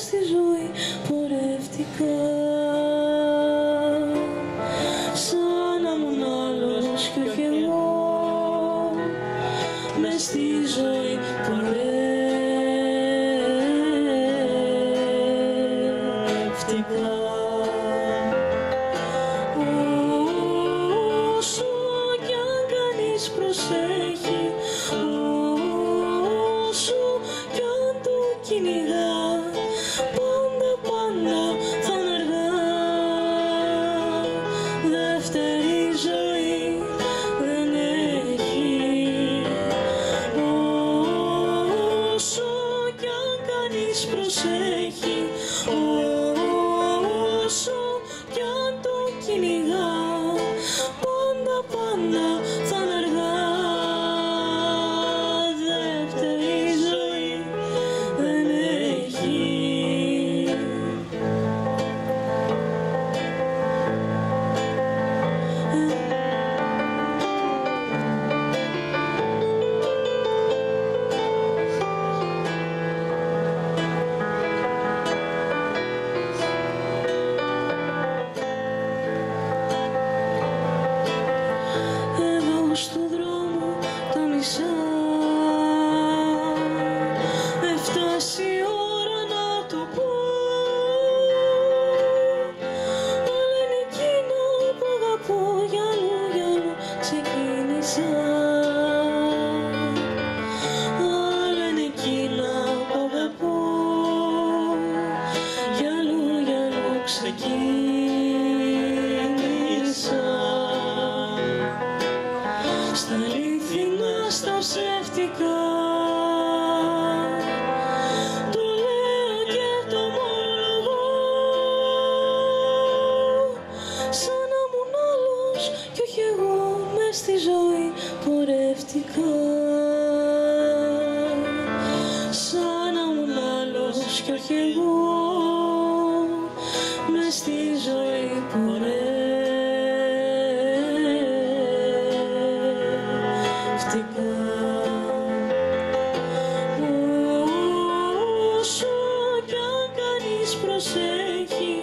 μες στη ζωή πορευτικά. Σαν να ήμουν άλλος κι όχι εγώ, μες στη ζωή πορευτικά. Όσο κι αν κανείς προσέχει, όσο κι αν το κυνηγά, πάντα θα είναι αργά. Δεύτερη ζωή δεν έχει. Όσο κι αν κανείς προσέχει, όσο κι αν το κυνηγά, πάντα θα είναι αργά. Δεύτερη ζωή δεν έχει. Εδώ στο δρόμο τα μισά, έφτασε η ώρα να το πω. Όλα είναι εκείνα που αγαπώ, για αλλού ξεκίνησα. Όλα είναι εκείνα που αγαπώ, για αλλού ξεκίνησα. Στα αλήθινα, στα ψεύτικα, το λέω και το ομολογώ. Σαν να ήμουν άλλος κι όχι εγώ, μες στη ζωή πορευτικά. Σαν να ήμουν άλλος κι όχι εγώ, μες στη ζωή πορευτικά. Όσο κι αν κανείς προσέχει,